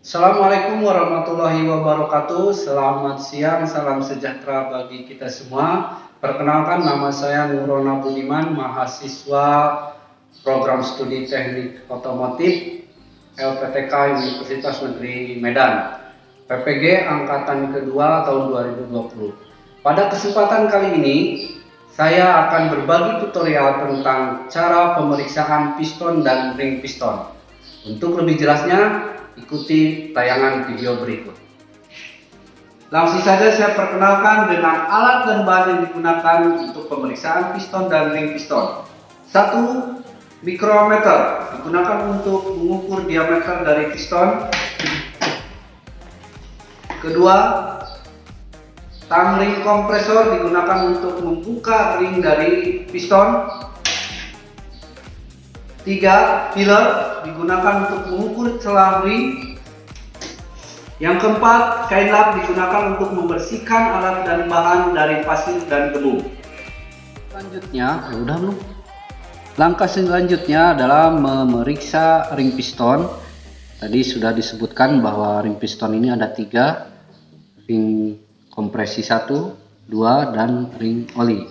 Assalamualaikum warahmatullahi wabarakatuh. Selamat siang, salam sejahtera bagi kita semua. Perkenalkan, nama saya Nurona Budiman, mahasiswa program studi teknik otomotif LPTK Universitas Negeri Medan, PPG angkatan kedua tahun 2020. Pada kesempatan kali ini, saya akan berbagi tutorial tentang cara pemeriksaan piston dan ring piston. Untuk lebih jelasnya, ikuti tayangan video berikut. Langsung saja saya perkenalkan dengan alat dan bahan yang digunakan untuk pemeriksaan piston dan ring piston. 1. Mikrometer digunakan untuk mengukur diameter dari piston. Kedua, tang ring kompresor digunakan untuk membuka ring dari piston. 3. Filler digunakan untuk mengukur celah ring. Yang keempat, kain lap digunakan untuk membersihkan alat dan bahan dari pasir dan debu. Langkah selanjutnya adalah memeriksa ring piston. Tadi sudah disebutkan bahwa ring piston ini ada 3, ring kompresi 1, 2, dan ring oli.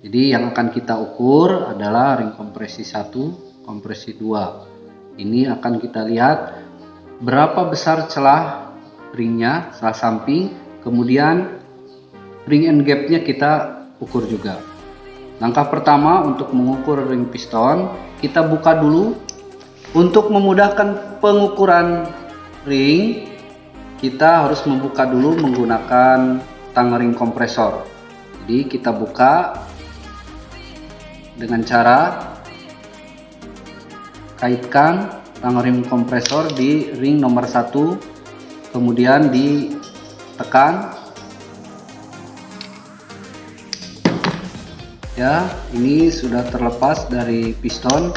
Jadi yang akan kita ukur adalah ring kompresi 1, kompresi 2. Ini akan kita lihat berapa besar celah ringnya, celah samping, kemudian ring and gapnya kita ukur juga. Langkah pertama untuk mengukur ring piston, kita buka dulu. Untuk memudahkan pengukuran ring, kita harus membuka dulu menggunakan tang ring kompresor. Jadi kita buka dengan cara kaitkan tang ring kompresor di ring nomor 1, kemudian ditekan. Ya, ini sudah terlepas dari piston.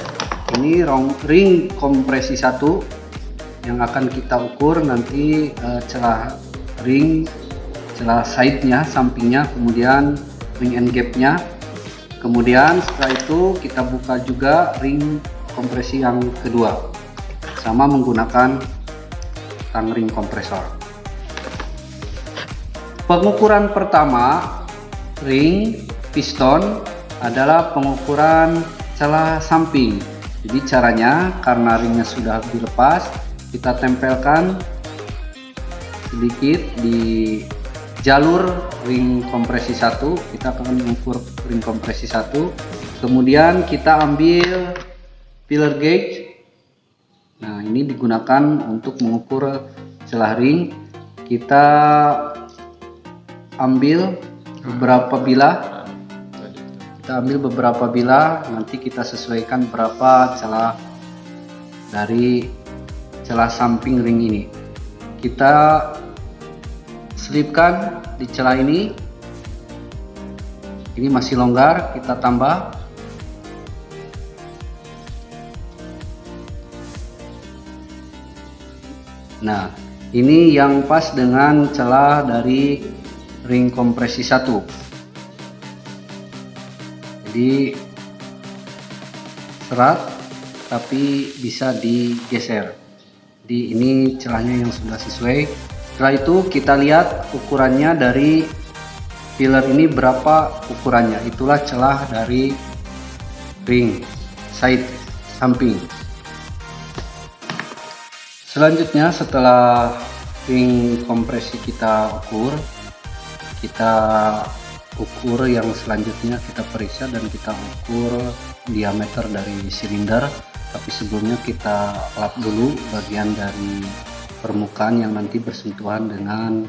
Ini ring kompresi 1 yang akan kita ukur nanti, celah ring, celah side-nya, sampingnya, kemudian ring and gap-nya. Kemudian setelah itu kita buka juga ring kompresi yang kedua, sama menggunakan tang ring kompresor. Pengukuran pertama ring piston adalah pengukuran celah samping. Jadi caranya, karena ringnya sudah dilepas, kita tempelkan sedikit di jalur ring kompresi 1. Kita akan mengukur ring kompresi 1, kemudian kita ambil filler gauge. Nah, ini digunakan untuk mengukur celah ring. Kita ambil beberapa bilah. Nanti kita sesuaikan berapa celah dari celah samping ring ini. Kita selipkan di celah ini. Ini masih longgar, kita tambah. Nah, ini yang pas dengan celah dari ring kompresi 1. Jadi serat, tapi bisa digeser. Jadi ini celahnya yang sudah sesuai. Setelah itu kita lihat ukurannya dari filler ini berapa ukurannya. Itulah celah dari ring side samping. Selanjutnya, setelah ring kompresi kita ukur yang selanjutnya kita periksa dan kita ukur diameter dari silinder. Tapi sebelumnya kita lap dulu bagian dari permukaan yang nanti bersentuhan dengan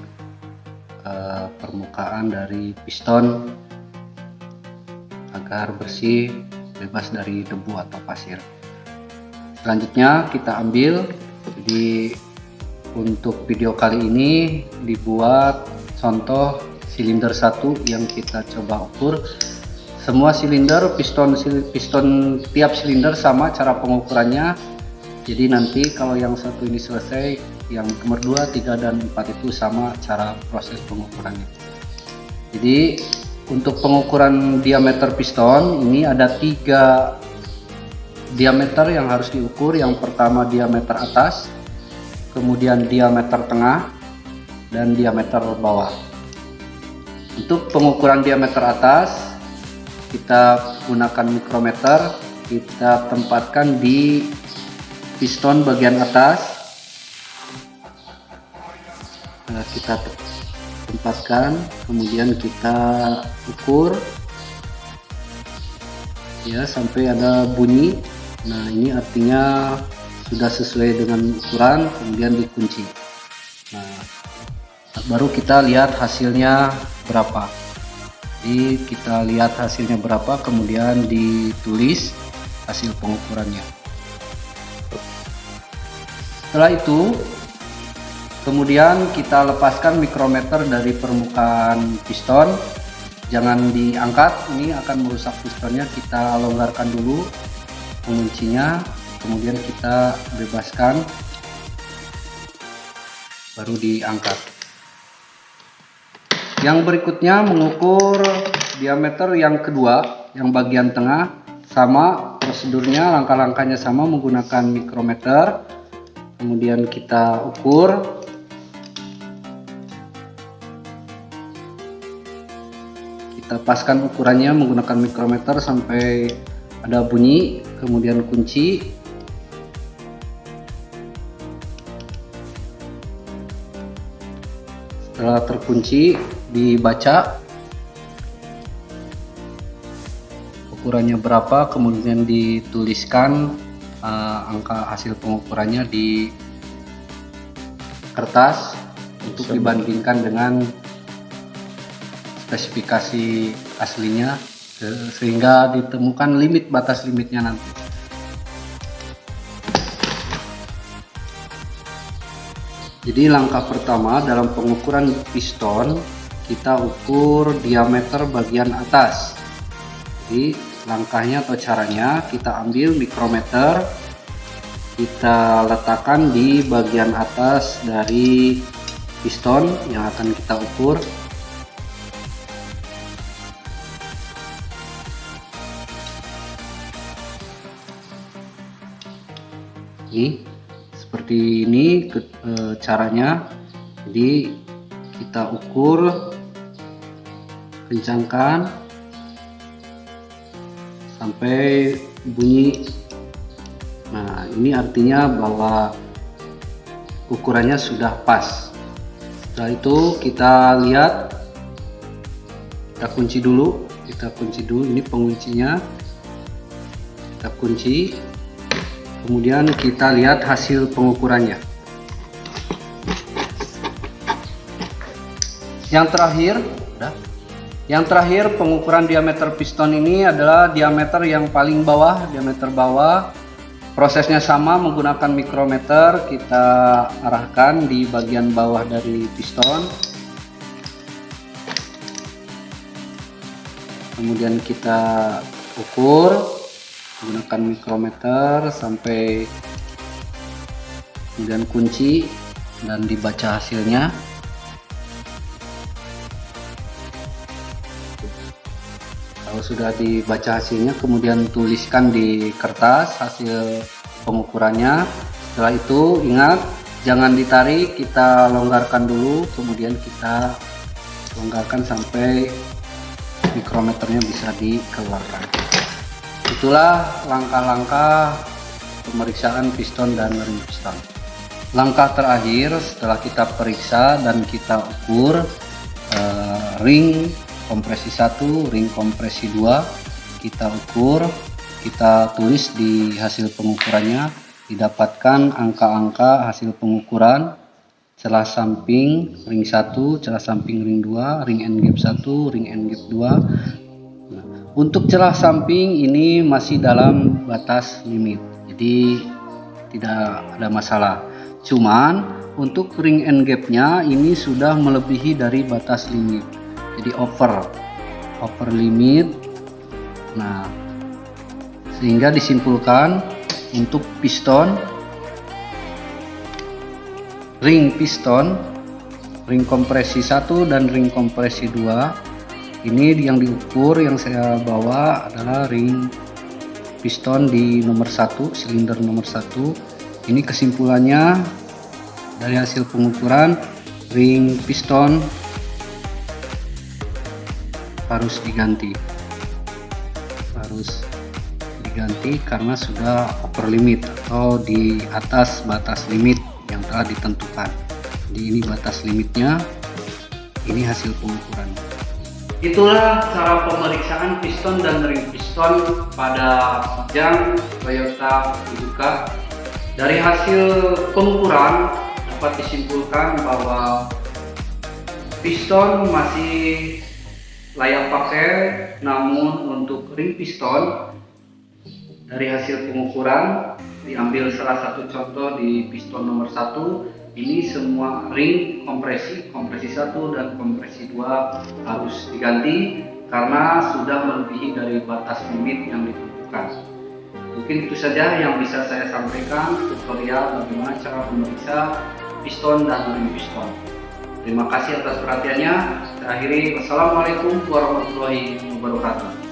permukaan dari piston agar bersih, bebas dari debu atau pasir. Selanjutnya kita ambil. Jadi untuk video kali ini dibuat contoh silinder 1 yang kita coba ukur. Semua silinder, piston tiap silinder sama cara pengukurannya. Jadi nanti kalau yang satu ini selesai, yang nomor 2, 3, dan 4 itu sama cara proses pengukurannya. Jadi untuk pengukuran diameter piston ini ada 3 diameter yang harus diukur. Yang pertama diameter atas, kemudian diameter tengah, dan diameter bawah. Untuk pengukuran diameter atas, kita gunakan mikrometer, kita tempatkan di piston bagian atas. Nah, kita tempatkan, kemudian kita ukur ya sampai ada bunyi. Nah, ini artinya sudah sesuai dengan ukuran, kemudian dikunci. Nah, baru kita lihat hasilnya berapa. Jadi kita lihat hasilnya berapa, kemudian ditulis hasil pengukurannya. Setelah itu, kemudian kita lepaskan mikrometer dari permukaan piston. Jangan diangkat, ini akan merusak pistonnya. Kita longgarkan dulu penguncinya, kemudian kita bebaskan, baru diangkat. Yang berikutnya mengukur diameter yang kedua, yang bagian tengah. Sama prosedurnya, langkah-langkahnya sama, menggunakan mikrometer. Kemudian kita ukur. Kita paskan ukurannya menggunakan mikrometer sampai ada bunyi, kemudian kunci. Setelah terkunci, dibaca ukurannya berapa, kemudian dituliskan angka hasil pengukurannya di kertas untuk dibandingkan dengan spesifikasi aslinya, sehingga ditemukan limit batas limitnya nanti. Jadi langkah pertama dalam pengukuran piston, kita ukur diameter bagian atas. Jadi langkahnya atau caranya, kita ambil mikrometer, kita letakkan di bagian atas dari piston yang akan kita ukur. Ini seperti ini caranya. Jadi kita ukur, kencangkan sampai bunyi. Nah, ini artinya bahwa ukurannya sudah pas. Setelah itu kita lihat, kita kunci dulu ini penguncinya, kita kunci. Kemudian kita lihat hasil pengukurannya. Yang terakhir pengukuran diameter piston ini adalah diameter yang paling bawah, diameter bawah. Prosesnya sama, menggunakan mikrometer, kita arahkan di bagian bawah dari piston. Kemudian kita ukur menggunakan mikrometer sampai, kemudian kunci dan dibaca hasilnya. Kalau sudah dibaca hasilnya, kemudian tuliskan di kertas hasil pengukurannya. Setelah itu ingat, jangan ditarik, kita longgarkan dulu, kemudian kita longgarkan sampai mikrometernya bisa dikeluarkan. Itulah langkah-langkah pemeriksaan piston dan ring piston. Langkah terakhir setelah kita periksa dan kita ukur ring kompresi 1, ring kompresi 2, kita ukur, kita tulis di hasil pengukurannya, didapatkan angka-angka hasil pengukuran celah samping ring 1, celah samping ring 2, ring end gap 1, ring end gap 2. Untuk celah samping ini masih dalam batas limit, jadi tidak ada masalah. Cuman untuk ring end gapnya ini sudah melebihi dari batas limit, jadi over limit. Nah, sehingga disimpulkan untuk piston, ring kompresi 1 dan ring kompresi 2, ini yang diukur, yang saya bawa adalah ring piston di nomor 1, silinder nomor 1. Ini kesimpulannya Dari hasil pengukuran, ring piston harus diganti karena sudah over limit atau di atas batas limit yang telah ditentukan. Jadi ini batas limitnya, ini hasil pengukuran. Itulah cara pemeriksaan piston dan ring piston pada Kijang Toyota Hiduka. Dari hasil pengukuran dapat disimpulkan bahwa piston masih layak pakai, namun untuk ring piston dari hasil pengukuran diambil salah satu contoh di piston nomor 1, ini semua ring kompresi 1 dan kompresi 2 harus diganti karena sudah melebihi dari batas limit yang ditentukan. Mungkin itu saja yang bisa saya sampaikan, tutorial bagaimana cara memeriksa piston dan ring piston. Terima kasih atas perhatiannya. Saya akhiri. Wassalamualaikum warahmatullahi wabarakatuh.